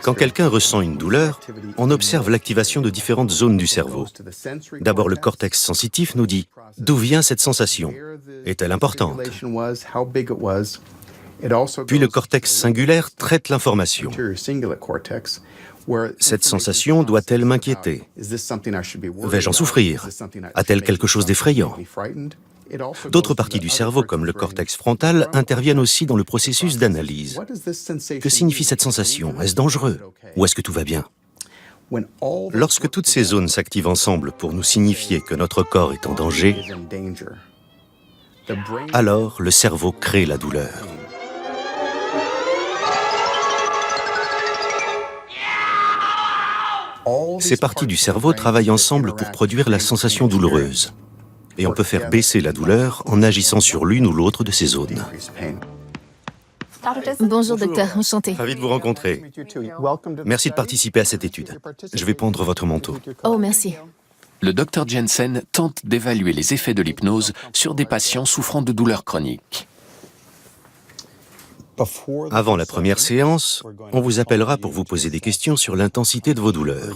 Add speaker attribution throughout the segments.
Speaker 1: Quand quelqu'un ressent une douleur, on observe l'activation de différentes zones du cerveau. D'abord, le cortex sensitif nous dit « D'où vient cette sensation? Est-elle importante ?» Puis le cortex singulaire traite l'information. Cette sensation doit-elle m'inquiéter? Vais-je en souffrir? A-t-elle quelque chose d'effrayant? D'autres parties du cerveau, comme le cortex frontal, interviennent aussi dans le processus d'analyse. Que signifie cette sensation? Est-ce dangereux? Ou est-ce que tout va bien? Lorsque toutes ces zones s'activent ensemble pour nous signifier que notre corps est en danger, alors le cerveau crée la douleur. Ces parties du cerveau travaillent ensemble pour produire la sensation douloureuse. Et on peut faire baisser la douleur en agissant sur l'une ou l'autre de ces zones.
Speaker 2: Bonjour docteur, enchanté.
Speaker 1: Ravi de vous rencontrer. Merci de participer à cette étude. Je vais prendre votre manteau.
Speaker 2: Oh, merci.
Speaker 3: Le docteur Jensen tente d'évaluer les effets de l'hypnose sur des patients souffrant de douleurs chroniques.
Speaker 1: Avant la première séance, on vous appellera pour vous poser des questions sur l'intensité de vos douleurs,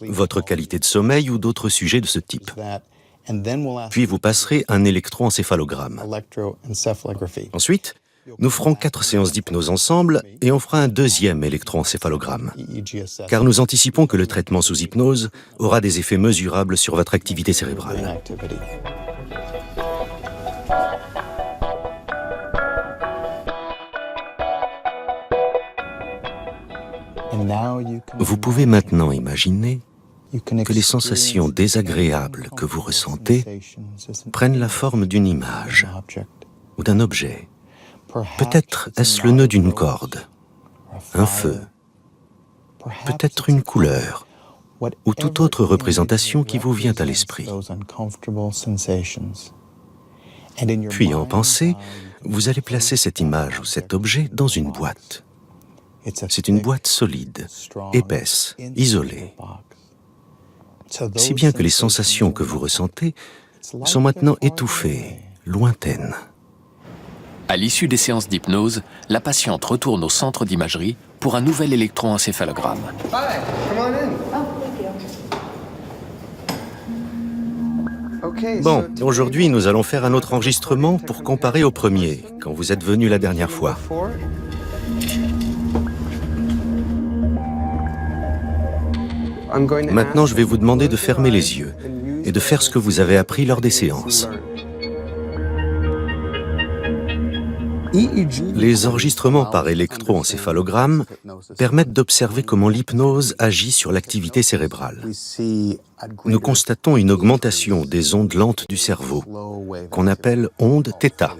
Speaker 1: votre qualité de sommeil ou d'autres sujets de ce type. Puis vous passerez un électroencéphalogramme. Ensuite, nous ferons 4 séances d'hypnose ensemble et on fera un deuxième électroencéphalogramme. Car nous anticipons que le traitement sous hypnose aura des effets mesurables sur votre activité cérébrale. Vous pouvez maintenant imaginer que les sensations désagréables que vous ressentez prennent la forme d'une image ou d'un objet. Peut-être est-ce le nœud d'une corde, un feu, peut-être une couleur ou toute autre représentation qui vous vient à l'esprit. Puis en pensée, vous allez placer cette image ou cet objet dans une boîte. C'est une boîte solide, épaisse, isolée. Si bien que les sensations que vous ressentez sont maintenant étouffées, lointaines.
Speaker 3: À l'issue des séances d'hypnose, la patiente retourne au centre d'imagerie pour un nouvel électroencéphalogramme.
Speaker 1: Bon, aujourd'hui, nous allons faire un autre enregistrement pour comparer au premier, quand vous êtes venu la dernière fois. Maintenant, je vais vous demander de fermer les yeux et de faire ce que vous avez appris lors des séances. Les enregistrements par électroencéphalogramme permettent d'observer comment l'hypnose agit sur l'activité cérébrale. Nous constatons une augmentation des ondes lentes du cerveau, qu'on appelle ondes θ.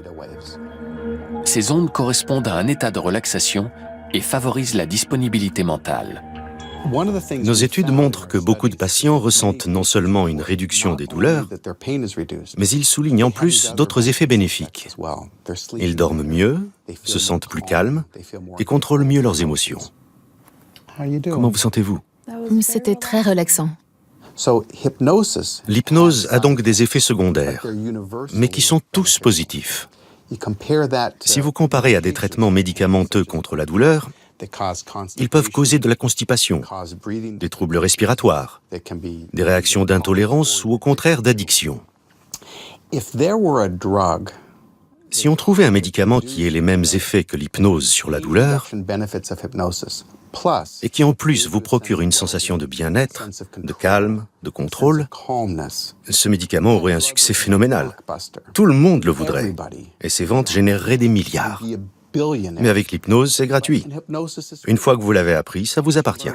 Speaker 3: Ces ondes correspondent à un état de relaxation et favorisent la disponibilité mentale.
Speaker 1: Nos études montrent que beaucoup de patients ressentent non seulement une réduction des douleurs, mais ils soulignent en plus d'autres effets bénéfiques. Ils dorment mieux, se sentent plus calmes et contrôlent mieux leurs émotions. Comment vous sentez-vous?
Speaker 2: C'était très relaxant.
Speaker 1: L'hypnose a donc des effets secondaires, mais qui sont tous positifs. Si vous comparez à des traitements médicamenteux contre la douleur, ils peuvent causer de la constipation, des troubles respiratoires, des réactions d'intolérance ou au contraire d'addiction. Si on trouvait un médicament qui ait les mêmes effets que l'hypnose sur la douleur et qui en plus vous procure une sensation de bien-être, de calme, de contrôle, ce médicament aurait un succès phénoménal. Tout le monde le voudrait et ses ventes généreraient des milliards. Mais avec l'hypnose, c'est gratuit. Une fois que vous l'avez appris, ça vous appartient.